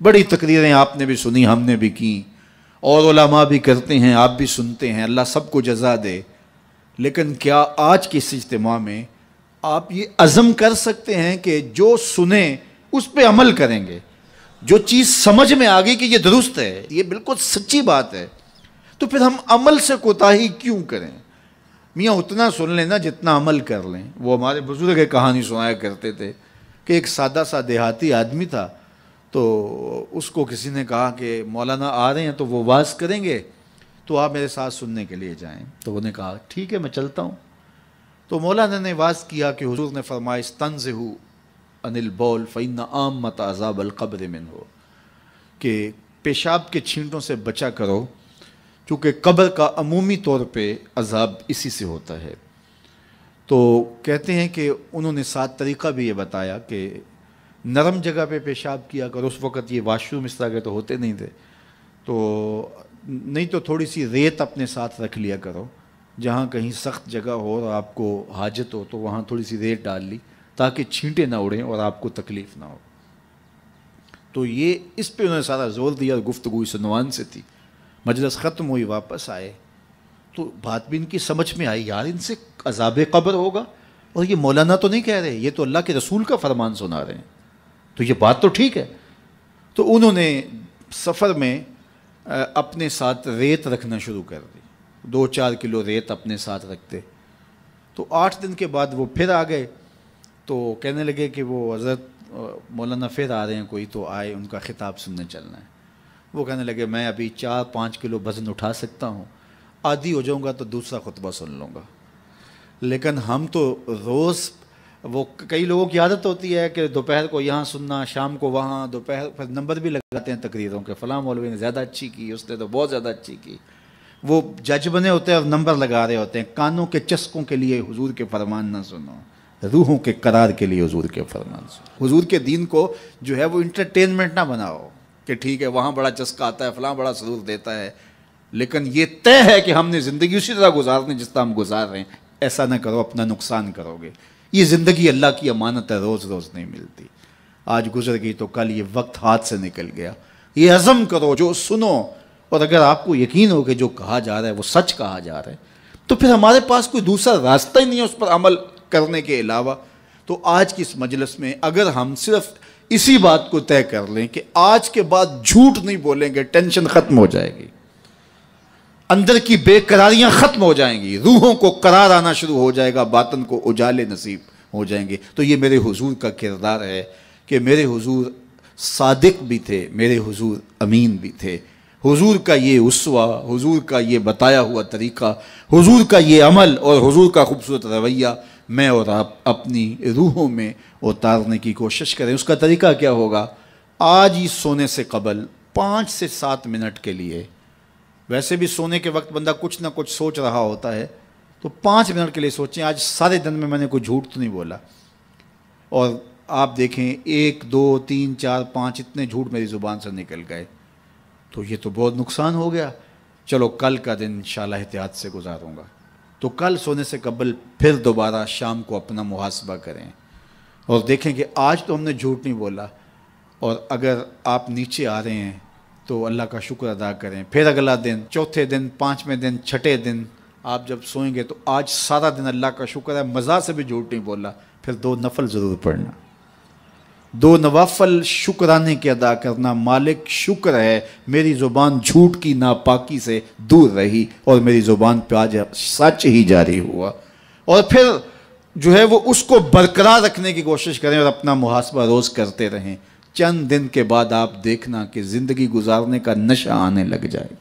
بڑی تقریریں آپ نے بھی سنی، ہم نے بھی کی، اور علماء بھی کرتے ہیں، آپ بھی سنتے ہیں، اللہ سب کو جزا دے۔ لیکن کیا آج کے اس اجتماع میں آپ یہ عزم کر سکتے ہیں کہ جو سنیں اس پہ عمل کریں گے؟ جو چیز سمجھ میں آ گئی کہ یہ درست ہے، یہ بالکل سچی بات ہے، تو پھر ہم عمل سے کوتاہی کیوں کریں؟ میاں اتنا سن لیں نا جتنا عمل کر لیں۔ وہ ہمارے بزرگ ایک کہانی سنایا کرتے تھے کہ ایک سادہ سا دیہاتی آدمی تھا، تو اس کو کسی نے کہا کہ مولانا آ رہے ہیں تو وہ واعظ کریں گے، تو آپ میرے ساتھ سننے کے لیے جائیں۔ تو انہوں نے کہا ٹھیک ہے میں چلتا ہوں۔ تو مولانا نے واعظ کیا کہ حضور نے فرمایا استنزہوا عن البول فإن عامۃ عذاب القبر منہ، کہ پیشاب کے چھینٹوں سے بچا کرو کیونکہ قبر کا عمومی طور پہ عذاب اسی سے ہوتا ہے۔ تو کہتے ہیں کہ انہوں نے ساتھ طریقہ بھی یہ بتایا کہ نرم جگہ پہ پیشاب کیا کرو۔ اس وقت یہ واش روم اس طرح کے تو ہوتے نہیں تھے، تو نہیں تو تھوڑی سی ریت اپنے ساتھ رکھ لیا کرو، جہاں کہیں سخت جگہ ہو اور آپ کو حاجت ہو تو وہاں تھوڑی سی ریت ڈال لی تاکہ چھینٹے نہ اڑیں اور آپ کو تکلیف نہ ہو۔ تو یہ اس پہ انہوں نے سارا زور دیا، گفتگو اس عنوان سے تھی۔ مجلس ختم ہوئی، واپس آئے تو بات بھی ان کی سمجھ میں آئی، یار ان سے عذاب قبر ہوگا، اور یہ مولانا تو نہیں کہہ رہے، یہ تو اللہ کے رسول کا فرمان سنا رہے ہیں، تو یہ بات تو ٹھیک ہے۔ تو انہوں نے سفر میں اپنے ساتھ ریت رکھنا شروع کر دی، 2-4 کلو ریت اپنے ساتھ رکھتے۔ تو 8 دن کے بعد وہ پھر آ گئے، تو کہنے لگے کہ وہ حضرت مولانا پھر آ رہے ہیں کوئی، تو آئے، ان کا خطاب سننے چلنا ہے۔ وہ کہنے لگے میں ابھی 4-5 کلو وزن اٹھا سکتا ہوں، عادی ہو جاؤں گا تو دوسرا خطبہ سن لوں گا، لیکن ہم تو روز، وہ کئی لوگوں کی عادت ہوتی ہے کہ دوپہر کو یہاں سننا، شام کو وہاں، دوپہر پھر نمبر بھی لگاتے ہیں تقریروں کے، فلاں مولوی نے زیادہ اچھی کی، اس نے تو بہت زیادہ اچھی کی۔ وہ جج بنے ہوتے ہیں اور نمبر لگا رہے ہوتے ہیں۔ کانوں کے چسکوں کے لیے حضور کے فرمان نہ سنو، روحوں کے قرار کے لیے حضور کے فرمان سنو۔ حضور کے دین کو جو ہے وہ انٹرٹینمنٹ نہ بناؤ کہ ٹھیک ہے وہاں بڑا چسکا آتا ہے، فلاں بڑا سرور دیتا ہے، لیکن یہ طے ہے کہ ہم نے زندگی اسی طرح گزارنی جس طرح ہم گزار رہے ہیں۔ ایسا نہ کرو، اپنا نقصان کرو گے۔ یہ زندگی اللہ کی امانت ہے، روز روز نہیں ملتی، آج گزر گئی تو کل یہ وقت ہاتھ سے نکل گیا۔ یہ عزم کرو، جو سنو، اور اگر آپ کو یقین ہو کہ جو کہا جا رہا ہے وہ سچ کہا جا رہا ہے تو پھر ہمارے پاس کوئی دوسرا راستہ ہی نہیں ہے اس پر عمل کرنے کے علاوہ۔ تو آج کی اس مجلس میں اگر ہم صرف اسی بات کو طے کر لیں کہ آج کے بعد جھوٹ نہیں بولیں گے، ٹینشن ختم ہو جائے گی، اندر کی بے قراریاں ختم ہو جائیں گی، روحوں کو قرار آنا شروع ہو جائے گا، باطن کو اجالے نصیب ہو جائیں گے۔ تو یہ میرے حضور کا کردار ہے کہ میرے حضور صادق بھی تھے، میرے حضور امین بھی تھے۔ حضور کا یہ اسوہ، حضور کا یہ بتایا ہوا طریقہ، حضور کا یہ عمل اور حضور کا خوبصورت رویہ میں اور آپ اپنی روحوں میں اتارنے کی کوشش کریں۔ اس کا طریقہ کیا ہوگا؟ آج ہی سونے سے قبل 5 سے 7 منٹ کے لیے، ویسے بھی سونے کے وقت بندہ کچھ نہ کچھ سوچ رہا ہوتا ہے، تو 5 منٹ کے لیے سوچیں آج سارے دن میں نے کوئی جھوٹ تو نہیں بولا، اور آپ دیکھیں 1 2 3 4 5 اتنے جھوٹ میری زبان سے نکل گئے، تو یہ تو بہت نقصان ہو گیا۔ چلو کل کا دن انشاءاللہ احتیاط سے گزاروں گا۔ تو کل سونے سے قبل پھر دوبارہ شام کو اپنا محاسبہ کریں اور دیکھیں کہ آج تو ہم نے جھوٹ نہیں بولا، اور اگر آپ نیچے آ رہے ہیں تو اللہ کا شکر ادا کریں۔ پھر اگلا دن، چوتھے دن، 5ویں دن، 6ٹھے دن آپ جب سوئیں گے تو آج سارا دن اللہ کا شکر ہے مزہ سے بھی جھوٹ نہیں بولا، پھر 2 نفل ضرور پڑھنا، 2 نوافل شکرانے کے ادا کرنا۔ مالک شکر ہے میری زبان جھوٹ کی ناپاکی سے دور رہی اور میری زبان پہ آج سچ ہی جاری ہوا، اور پھر جو ہے وہ اس کو برقرار رکھنے کی کوشش کریں اور اپنا محاسبہ روز کرتے رہیں۔ چند دن کے بعد آپ دیکھنا کہ زندگی گزارنے کا نشہ آنے لگ جائے۔